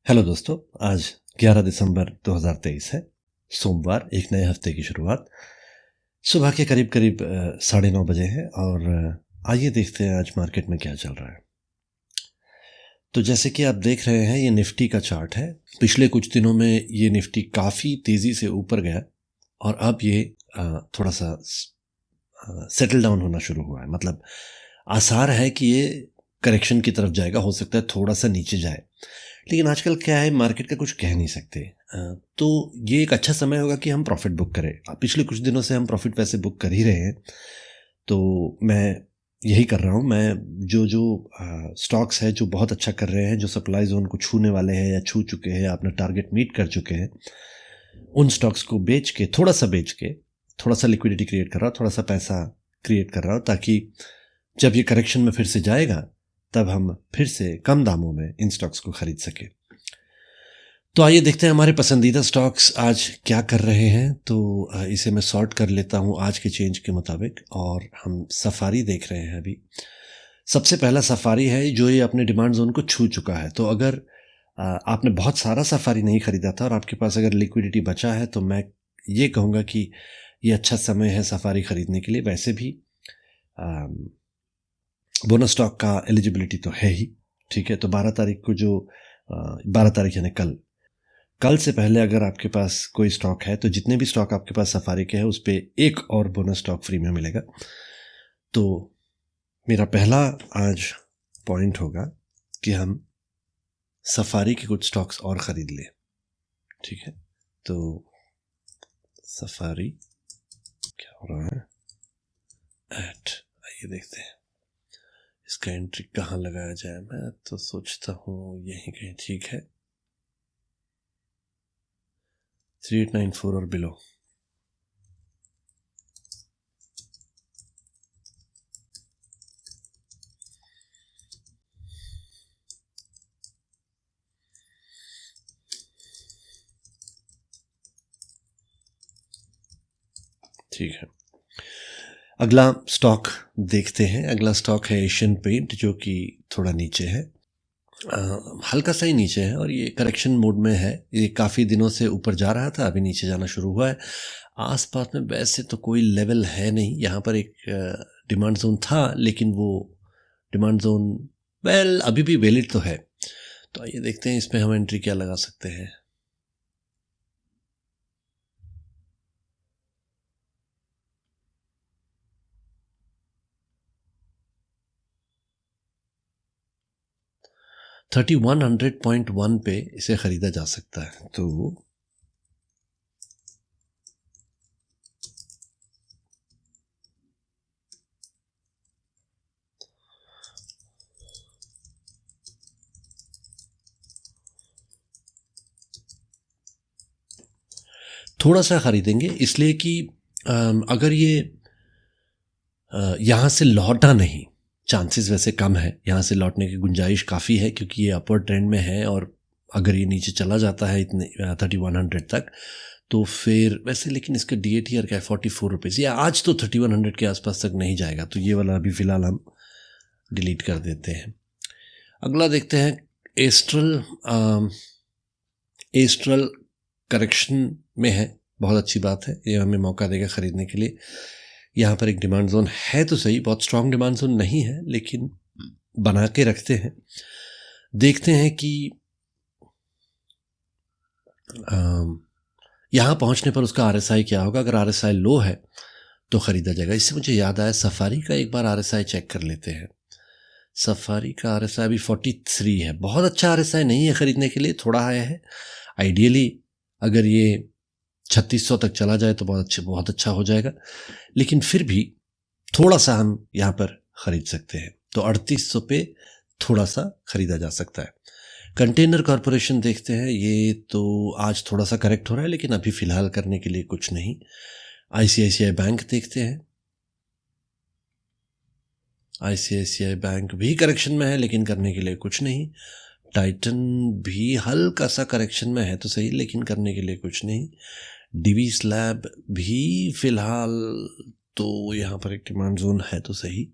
Hello दोस्तों। आज 11 दिसंबर 2023 है, सोमवार, एक नए हफ्ते की शुरुआत। सुबह के करीब करीब 9:30 बजे हैं और आइए देखते हैं आज मार्केट में क्या चल रहा है। तो जैसे कि आप देख रहे हैं, ये निफ्टी का चार्ट है। पिछले कुछ दिनों में ये निफ्टी काफ़ी तेज़ी से ऊपर गया और अब ये थोड़ा सा सेटल डाउन होना शुरू हुआ है। मतलब आसार है कि ये करेक्शन की तरफ जाएगा, हो सकता है थोड़ा सा नीचे जाए। लेकिन आजकल क्या है, मार्केट का कुछ कह नहीं सकते। तो ये एक अच्छा समय होगा कि हम प्रॉफिट बुक करें। पिछले कुछ दिनों से हम प्रॉफिट वैसे बुक कर ही रहे हैं, तो मैं यही कर रहा हूँ। मैं जो जो स्टॉक्स है जो बहुत अच्छा कर रहे हैं, जो सप्लाई जोन को छूने वाले हैं या छू चुके हैं, अपना टारगेट मीट कर चुके हैं, उन स्टॉक्स को बेच के थोड़ा सा लिक्विडिटी क्रिएट कर रहा हूँ, थोड़ा सा पैसा क्रिएट कर रहा हूँ, ताकि जब ये करेक्शन में फिर से जाएगा तब हम फिर से कम दामों में इन स्टॉक्स को खरीद सके। तो आइए देखते हैं हमारे पसंदीदा स्टॉक्स आज क्या कर रहे हैं। तो इसे मैं सॉर्ट कर लेता हूँ आज के चेंज के मुताबिक, और हम सफारी देख रहे हैं अभी। सबसे पहला सफारी है जो ये अपने डिमांड जोन को छू चुका है। तो अगर आपने बहुत सारा सफारी नहीं खरीदा था और आपके पास अगर लिक्विडिटी बचा है, तो मैं ये कहूँगा कि ये अच्छा समय है सफारी खरीदने के लिए। वैसे भी बोनस स्टॉक का एलिजिबिलिटी तो है ही, ठीक है। तो 12 तारीख को 12 तारीख यानी कल से पहले अगर आपके पास कोई स्टॉक है, तो जितने भी स्टॉक आपके पास सफारी के हैं उस पर एक और बोनस स्टॉक फ्री में मिलेगा। तो मेरा पहला आज पॉइंट होगा कि हम सफारी के कुछ स्टॉक्स और ख़रीद लें, ठीक है। तो सफारी क्या हो रहा है, आइए देखते हैं इसका एंट्री कहाँ लगाया जाए। मैं तो सोचता हूँ यहीं कहीं ठीक है, 3894 और बिलो। ठीक है, अगला स्टॉक देखते हैं। अगला स्टॉक है एशियन पेंट, जो कि थोड़ा नीचे है, हल्का सा ही नीचे है और ये करेक्शन मोड में है। ये काफ़ी दिनों से ऊपर जा रहा था, अभी नीचे जाना शुरू हुआ है। आसपास में वैसे तो कोई लेवल है नहीं। यहाँ पर एक डिमांड जोन था, लेकिन वो डिमांड जोन अभी भी वैलिड तो है। तो आइए देखते हैं इसमें हम एंट्री क्या लगा सकते हैं। $3100.1 पे इसे ख़रीदा जा सकता है। तो थोड़ा सा ख़रीदेंगे, इसलिए कि अगर ये यहाँ से लौटा नहीं, चांसेस वैसे कम है, यहाँ से लौटने की गुंजाइश काफ़ी है, क्योंकि ये अपवर्ड ट्रेंड में है। और अगर ये नीचे चला जाता है इतने 3100 तक, तो फिर वैसे, लेकिन इसका DATR क्या है, 44 रुपीज़, या आज तो 3100 के आसपास तक नहीं जाएगा। तो ये वाला अभी फ़िलहाल हम डिलीट कर देते हैं। अगला देखते हैं एस्ट्रल। एस्ट्रल करेक्शन में है, बहुत अच्छी बात है, ये हमें मौका देगा ख़रीदने के लिए। यहाँ पर एक डिमांड जोन है तो सही, बहुत स्ट्रॉन्ग डिमांड जोन नहीं है, लेकिन बना के रखते हैं। देखते हैं कि यहाँ पहुँचने पर उसका RSI क्या होगा। अगर RSI लो है तो ख़रीदा जाएगा। इससे मुझे याद आया, सफारी का एक बार RSI चेक कर लेते हैं। सफारी का RSI अभी 43 है। बहुत अच्छा RSI नहीं है ख़रीदने के लिए, थोड़ा हाई है। आइडियली अगर ये 3600 तक चला जाए तो बहुत अच्छा हो जाएगा, लेकिन फिर भी थोड़ा सा हम यहाँ पर ख़रीद सकते हैं। तो 3800 पे थोड़ा सा ख़रीदा जा सकता है। कंटेनर कॉरपोरेशन देखते हैं, ये तो आज थोड़ा सा करेक्ट हो रहा है, लेकिन अभी फ़िलहाल करने के लिए कुछ नहीं। ICICI बैंक देखते हैं, ICICI बैंक भी करेक्शन में है, लेकिन करने के लिए कुछ नहीं। टाइटन भी हल्का सा करेक्शन में है तो सही, लेकिन करने के लिए कुछ नहीं। DV स्लैब भी फ़िलहाल तो यहाँ पर एक डिमांड जोन है तो सही,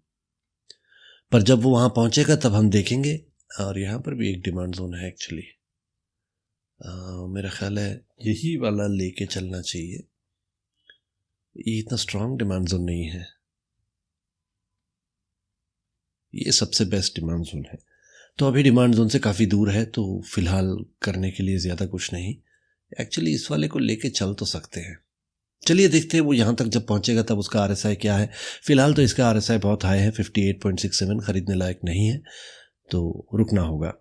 पर जब वो वहाँ पहुँचेगा तब हम देखेंगे। और यहाँ पर भी एक डिमांड जोन है एक्चुअली, मेरा ख्याल है यही वाला लेके चलना चाहिए, ये इतना स्ट्रॉन्ग डिमांड जोन नहीं है, ये सबसे बेस्ट डिमांड जोन है। तो अभी डिमांड जोन से काफ़ी दूर है, तो फिलहाल करने के लिए ज़्यादा कुछ नहीं। एक्चुअली इस वाले को लेके चल तो सकते हैं, चलिए देखते हैं वो यहाँ तक जब पहुँचेगा तब उसका RSI क्या है। फिलहाल तो इसका RSI बहुत हाई है, 58.67, खरीदने लायक नहीं है, तो रुकना होगा।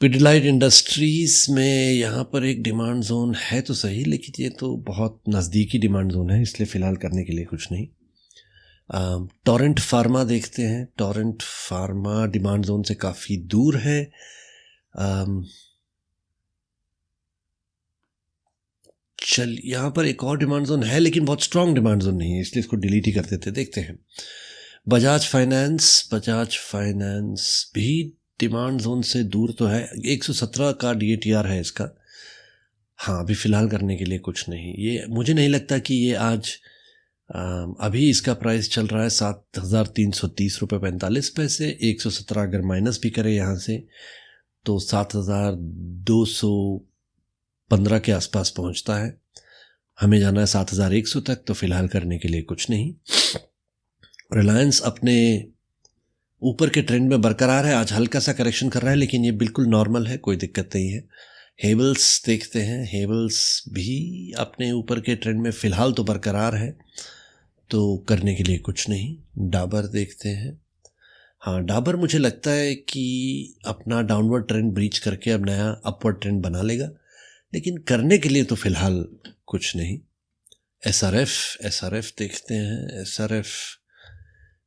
पिडिलाइट इंडस्ट्रीज़ में यहाँ पर एक डिमांड जोन है तो सही, लेकिन ये तो बहुत नज़दीकी डिमांड जोन है, इसलिए फ़िलहाल करने के लिए कुछ नहीं। टोरेंट फार्मा देखते हैं। टोरेंट फार्मा डिमांड जोन से काफ़ी दूर है। चल यहाँ पर एक और डिमांड जोन है, लेकिन बहुत स्ट्रॉन्ग डिमांड जोन नहीं है, इसलिए इसको डिलीट ही कर देते। देखते हैं बजाज फाइनेंस भी डिमांड जोन से दूर तो है, 117 का DATR है इसका। हाँ, अभी फ़िलहाल करने के लिए कुछ नहीं। ये मुझे नहीं लगता कि ये आज अभी इसका प्राइस चल रहा है 7,330 रुपये 45 पैसे। 117 अगर माइनस भी करे यहाँ से तो 7,215 के आसपास पहुँचता है। हमें जाना है 7,100 तक, तो फ़िलहाल करने के लिए कुछ नहीं। रिलायंस अपने ऊपर के ट्रेंड में बरकरार है, आज हल्का सा करेक्शन कर रहा है, लेकिन ये बिल्कुल नॉर्मल है, कोई दिक्कत नहीं है। हेवल्स देखते हैं। हेवल्स भी अपने ऊपर के ट्रेंड में फ़िलहाल तो बरकरार है, तो करने के लिए कुछ नहीं। डाबर देखते हैं। हाँ, डाबर मुझे लगता है कि अपना डाउनवर्ड ट्रेंड ब्रीच करके अब नया अपवर्ड ट्रेंड बना लेगा, लेकिन करने के लिए तो फ़िलहाल कुछ नहीं। SRF देखते हैं। SRF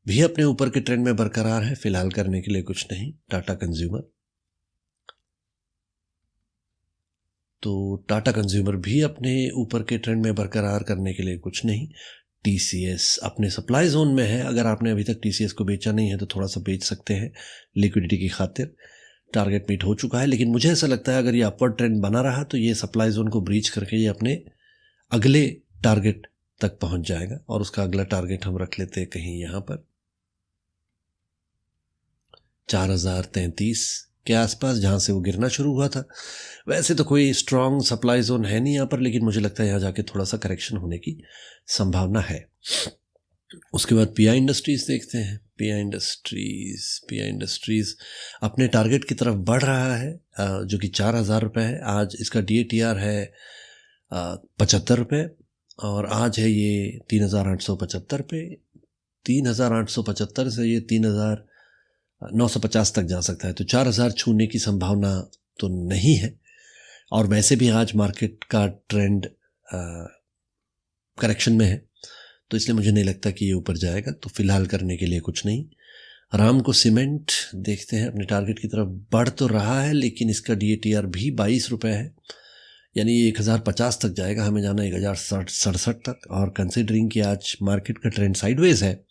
भी अपने ऊपर के ट्रेंड में बरकरार है, फ़िलहाल करने के लिए कुछ नहीं। टाटा कंज्यूमर, तो टाटा कंज्यूमर भी अपने ऊपर के ट्रेंड में बरकरार, करने के लिए कुछ नहीं। TCS अपने सप्लाई जोन में है, अगर आपने अभी तक TCS को बेचा नहीं है तो थोड़ा सा बेच सकते हैं लिक्विडिटी की खातिर। टारगेट मीट हो चुका है, लेकिन मुझे ऐसा लगता है अगर ये अपवर्ड ट्रेंड बना रहा तो ये सप्लाई जोन को ब्रीच करके ये अपने अगले टारगेट तक पहुंच जाएगा, और उसका अगला टारगेट हम रख लेते हैं कहीं यहाँ पर 4,033 के आसपास, जहाँ से वो गिरना शुरू हुआ था। वैसे तो कोई स्ट्रॉन्ग सप्लाई जोन है नहीं यहाँ पर, लेकिन मुझे लगता है यहाँ जाके थोड़ा सा करेक्शन होने की संभावना है। उसके बाद PI इंडस्ट्रीज़ देखते हैं। PI इंडस्ट्रीज़ अपने टारगेट की तरफ बढ़ रहा है, जो कि 4,000 रुपये है। आज इसका DATR है 75 रुपये, और आज है ये 3,875 पे। 3,875 से ये 3,950 तक जा सकता है, तो 4,000 छूने की संभावना तो नहीं है। और वैसे भी आज मार्केट का ट्रेंड करेक्शन में है, तो इसलिए मुझे नहीं लगता कि ये ऊपर जाएगा, तो फ़िलहाल करने के लिए कुछ नहीं। रामको सीमेंट देखते हैं, अपने टारगेट की तरफ बढ़ तो रहा है, लेकिन इसका DATR भी 22 रुपये है, यानी ये 1,050 तक जाएगा, हमें जाना 1,067 तक। और कंसिडरिंग कि आज मार्केट का ट्रेंड साइडवेज है,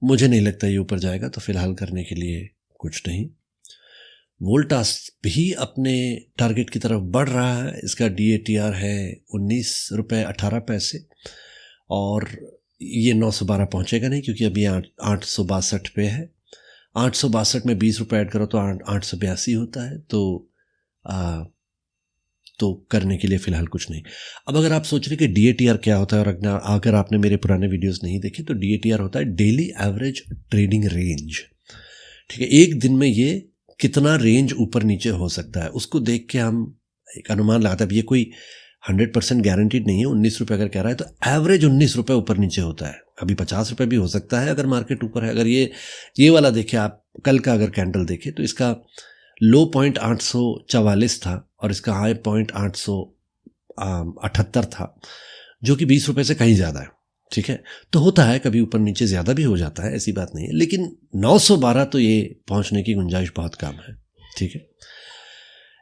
मुझे नहीं लगता ये ऊपर जाएगा, तो फ़िलहाल करने के लिए कुछ नहीं। वोल्टास भी अपने टारगेट की तरफ बढ़ रहा है, इसका DATR है 19 रुपये 18 पैसे, और ये 912 पहुँचेगा नहीं, क्योंकि अभी 862 पे है। 862 में 20 रुपये ऐड करो तो 882 होता है, तो करने के लिए फ़िलहाल कुछ नहीं। अब अगर आप सोच रहे कि DATR क्या होता है, और अगर आपने मेरे पुराने वीडियोस नहीं देखे, तो DATR होता है डेली एवरेज ट्रेडिंग रेंज। ठीक है, एक दिन में ये कितना रेंज ऊपर नीचे हो सकता है, उसको देख के हम एक अनुमान लगाते हैं। अब ये कोई 100% गारंटीड नहीं है। 19 रुपये अगर कह रहा है तो एवरेज 19 रुपये ऊपर नीचे होता है। कभी 50 रुपये भी हो सकता है अगर मार्केट ऊपर है। अगर ये वाला देखें आप, कल का अगर कैंडल देखें तो इसका लो पॉइंट 844 था, और इसका हाई पॉइंट 878 था, जो कि 20 रुपये से कहीं ज़्यादा है। ठीक है, तो होता है कभी ऊपर नीचे ज़्यादा भी हो जाता है, ऐसी बात नहीं है, लेकिन 912 तो ये पहुंचने की गुंजाइश बहुत कम है। ठीक है,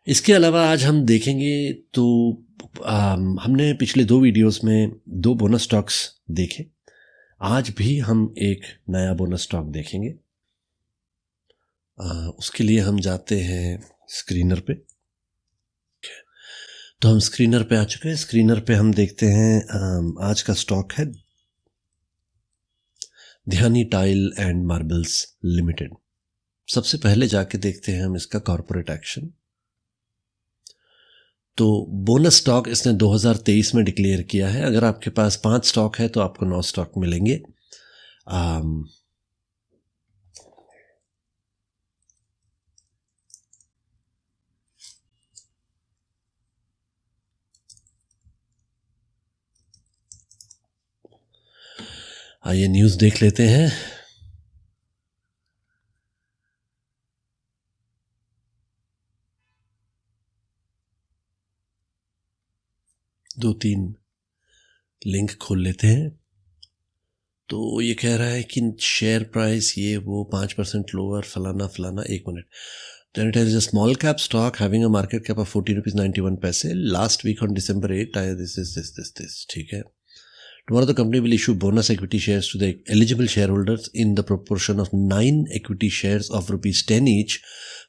इसके अलावा आज हम देखेंगे तो हमने पिछले 2 वीडियोस में 2 बोनस स्टॉक्स देखे, आज भी हम एक नया बोनस स्टॉक देखेंगे। उसके लिए हम जाते हैं स्क्रीनर पे। तो हम स्क्रीनर पे आ चुके हैं। स्क्रीनर पे हम देखते हैं आज का स्टॉक है ध्यानी टाइल एंड मार्बल्स लिमिटेड। सबसे पहले जाके देखते हैं हम इसका कॉर्पोरेट एक्शन। तो बोनस स्टॉक इसने 2023 में डिक्लेयर किया है। अगर आपके पास 5 स्टॉक है तो आपको 9 स्टॉक मिलेंगे। आइए न्यूज़ देख लेते हैं। दो तीन लिंक खोल लेते हैं। तो ये कह रहा है कि शेयर प्राइस ये वो 5% लोअर, फलाना फलाना। एक minute. Then it is a small cap stock having a market cap of 40 rupees 91 paise. Last week on December 8, this. ठीक है। Tomorrow the company will issue bonus equity shares to the eligible shareholders in the proportion of 9 equity shares of rupees 10 each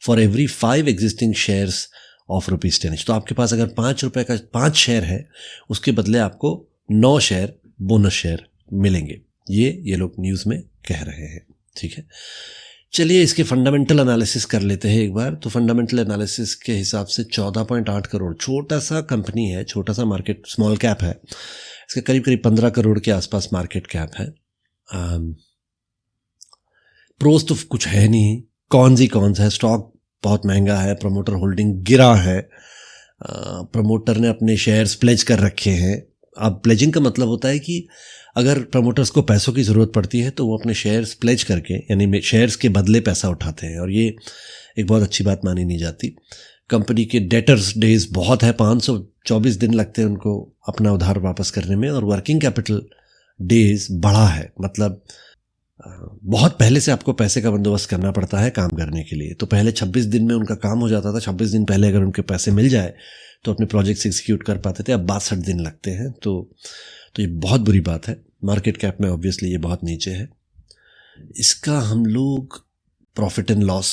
for every 5 existing shares of rupees 10 each. तो आपके पास अगर 5 रुपए का 5 share है, उसके बदले आपको 9 शेयर बोनस शेयर मिलेंगे। ये लोग न्यूज़ में कह रहे हैं। ठीक है, चलिए इसके फंडामेंटल एनालिसिस कर लेते हैं एक बार। तो फंडामेंटल एनालिसिस के हिसाब से 14.8 करोड़, छोटा सा कंपनी है, छोटा सा मार्केट, स्मॉल कैप है। इसके करीब करीब 15 करोड़ के आसपास मार्केट कैप है। प्रोस तो कुछ है नहीं, कॉन्स है। स्टॉक बहुत महंगा है, प्रमोटर होल्डिंग गिरा है, प्रमोटर ने अपने शेयर्स प्लेज कर रखे हैं। अब प्लेजिंग का मतलब होता है कि अगर प्रमोटर्स को पैसों की ज़रूरत पड़ती है तो वो अपने शेयर्स प्लेज करके, यानी शेयर्स के बदले पैसा उठाते हैं, और ये एक बहुत अच्छी बात मानी नहीं जाती। कंपनी के डेटर्स डेज बहुत है, 524 दिन लगते हैं उनको अपना उधार वापस करने में, और वर्किंग कैपिटल डेज बढ़ा है। मतलब बहुत पहले से आपको पैसे का बंदोबस्त करना पड़ता है काम करने के लिए। तो पहले 26 दिन में उनका काम हो जाता था। 26 दिन पहले अगर उनके पैसे मिल जाए तो अपने प्रोजेक्ट्स एग्जीक्यूट कर पाते थे। अब 62 दिन लगते हैं। तो ये बहुत बुरी बात है। मार्केट कैप में ऑब्वियसली ये बहुत नीचे है। इसका हम लोग प्रॉफिट एंड लॉस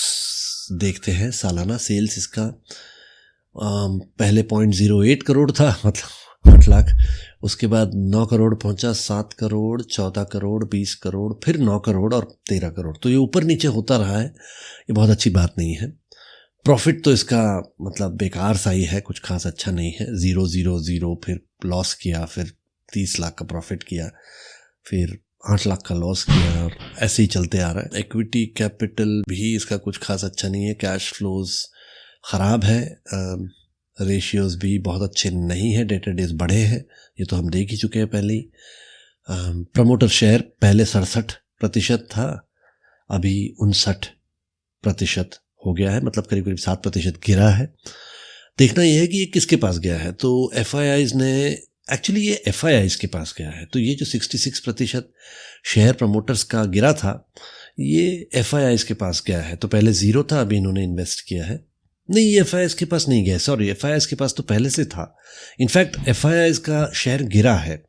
देखते हैं। सालाना सेल्स इसका पहले 0.08 करोड़ था, मतलब 8 लाख। उसके बाद 9 करोड़ पहुंचा, 7 करोड़, 14 करोड़, 20 करोड़, फिर 9 करोड़ और 13 करोड़। तो ये ऊपर नीचे होता रहा है। ये बहुत अच्छी बात नहीं है। प्रॉफिट तो इसका मतलब बेकार सा ही है, कुछ खास अच्छा नहीं है। 0 0 0, फिर लॉस किया, फिर 30 लाख का प्रॉफिट किया, फिर 8 लाख का लॉस किया, और ऐसे ही चलते आ रहा है। इक्विटी कैपिटल भी इसका कुछ खास अच्छा नहीं है। कैश फ्लोज ख़राब है। रेशियोज़ भी बहुत अच्छे नहीं है। डेटर डेज बढ़े हैं, ये तो हम देख ही चुके हैं पहले ही। प्रमोटर शेयर पहले 67% था, अभी 59% हो गया है, मतलब करीब करीब 7% गिरा है। देखना यह है कि ये किसके पास गया है। तो FIIs ने, एक्चुअली ये FIIs के पास गया है। तो ये जो 66% शेयर प्रमोटर्स का गिरा था, ये FIIs के पास गया है। तो पहले 0 था, अभी इन्होंने इन्वेस्ट किया है। नहीं, ये FIIs के पास नहीं गया, सॉरी, FIIs के पास तो पहले से था। इनफैक्ट FIIs का शेयर गिरा है,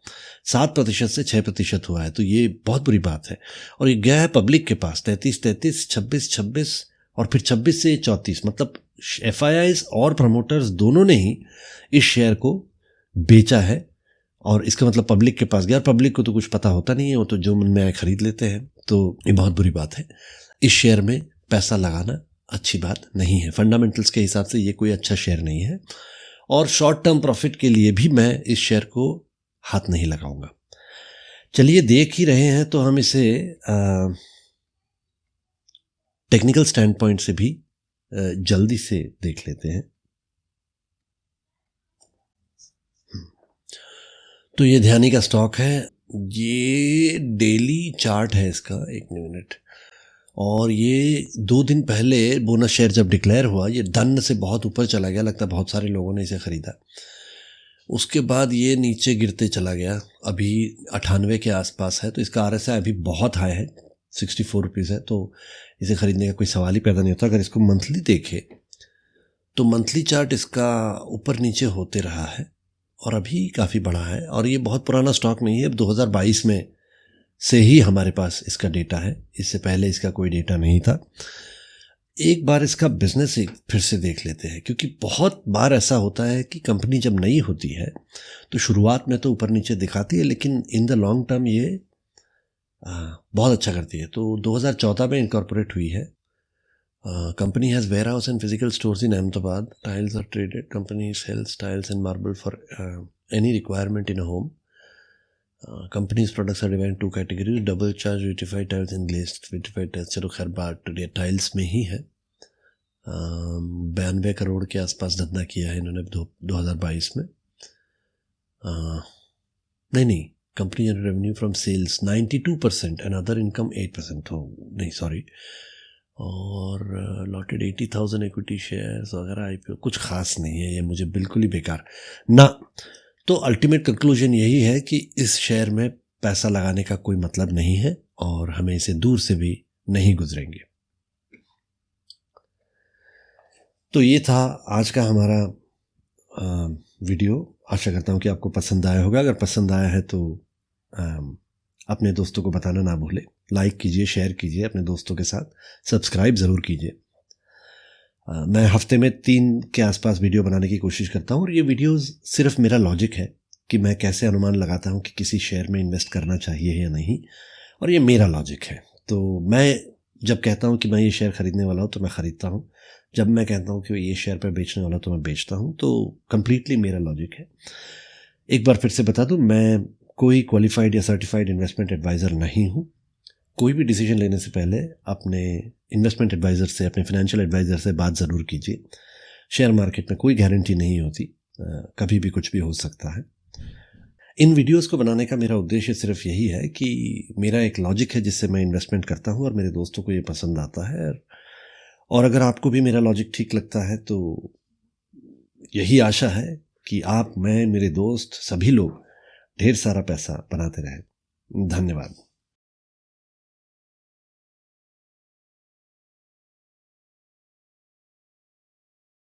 7% से 6% हुआ है। तो ये बहुत बुरी बात है। और ये गया है पब्लिक के पास 33, 26 और फिर 26 से 34। मतलब FIIs और प्रमोटर्स दोनों ने ही इस शेयर को बेचा है, और इसका मतलब पब्लिक के पास गया। पब्लिक को तो कुछ पता होता नहीं है, वो तो जो मन में आए खरीद लेते हैं। तो ये बहुत बुरी बात है। इस शेयर में पैसा लगाना अच्छी बात नहीं है। फंडामेंटल्स के हिसाब से ये कोई अच्छा शेयर नहीं है, और शॉर्ट टर्म प्रॉफिट के लिए भी मैं इस शेयर को हाथ नहीं लगाऊंगा। चलिए, देख ही रहे हैं तो हम इसे टेक्निकल स्टैंड पॉइंट से भी जल्दी से देख लेते हैं। तो ये ध्यानी का स्टॉक है। ये डेली चार्ट है इसका, एक मिनट। और ये 2 दिन पहले बोनस शेयर जब डिक्लेयर हुआ, ये डन से बहुत ऊपर चला गया, लगता है बहुत सारे लोगों ने इसे ख़रीदा। उसके बाद ये नीचे गिरते चला गया, अभी 98 के आसपास है। तो इसका RSI अभी बहुत हाई है, 64 रुपीज़ है। तो इसे ख़रीदने का कोई सवाल ही पैदा नहीं होता। अगर इसको मंथली देखे तो मंथली चार्ट इसका ऊपर नीचे होते रहा है, और अभी काफ़ी बड़ा है। और ये बहुत पुराना स्टॉक नहीं है, अब 2022 में से ही हमारे पास इसका डेटा है, इससे पहले इसका कोई डेटा नहीं था। एक बार इसका बिजनेस फिर से देख लेते हैं, क्योंकि बहुत बार ऐसा होता है कि कंपनी जब नई होती है तो शुरुआत में तो ऊपर नीचे दिखाती है, लेकिन इन द लॉन्ग टर्म ये बहुत अच्छा करती है। तो 2014 में इनकॉर्पोरेट हुई है, Company has warehouse and physical stores in Ahmedabad. Tiles are traded. Company sells tiles and marble for any requirement in a home. Company's products are divided into two categories: double charge vitrified tiles and glazed vitrified tiles. चलो खैर बात tiles में ही है. 92 करोड़ के आसपास धंधा किया है इन्होंने 2022 में. नहीं, company generate revenue from sales 92% and other income 8%. हो नहीं, सॉरी. और लॉटेड 80,000 इक्विटी शेयर्स वगैरह. IPO कुछ खास नहीं है ये, मुझे बिल्कुल ही बेकार ना. तो अल्टीमेट कंक्लूजन यही है कि इस शेयर में पैसा लगाने का कोई मतलब नहीं है और हमें इसे दूर से भी नहीं गुजरेंगे. तो ये था आज का हमारा वीडियो. आशा करता हूँ कि आपको पसंद आया होगा. अगर पसंद आया है तो अपने दोस्तों को बताना ना भूलें. लाइक कीजिए, शेयर कीजिए अपने दोस्तों के साथ, सब्सक्राइब ज़रूर कीजिए. मैं हफ्ते में 3 के आसपास वीडियो बनाने की कोशिश करता हूँ और ये वीडियोस सिर्फ मेरा लॉजिक है कि मैं कैसे अनुमान लगाता हूँ कि किसी शेयर में इन्वेस्ट करना चाहिए या नहीं, और ये मेरा लॉजिक है. तो मैं जब कहता हूँ कि मैं ये शेयर ख़रीदने वाला हूँ तो मैं ख़रीदता हूँ. जब मैं कहता हूँ कि ये शेयर पर बेचने वाला तो मैं बेचता हूँ. तो कम्प्लीटली मेरा लॉजिक है. एक बार फिर से बता दूँ, मैं कोई क्वालिफाइड या सर्टिफाइड इन्वेस्टमेंट एडवाइज़र नहीं हूँ. कोई भी डिसीजन लेने से पहले अपने इन्वेस्टमेंट एडवाइज़र से, अपने फाइनेंशियल एडवाइज़र से बात ज़रूर कीजिए. शेयर मार्केट में कोई गारंटी नहीं होती, कभी भी कुछ भी हो सकता है. इन वीडियोस को बनाने का मेरा उद्देश्य सिर्फ यही है कि मेरा एक लॉजिक है जिससे मैं इन्वेस्टमेंट करता हूँ और मेरे दोस्तों को ये पसंद आता है. और अगर आपको भी मेरा लॉजिक ठीक लगता है तो यही आशा है कि आप, मैं, मेरे दोस्त, सभी लोग ढेर सारा पैसा बनाते रहें. धन्यवाद.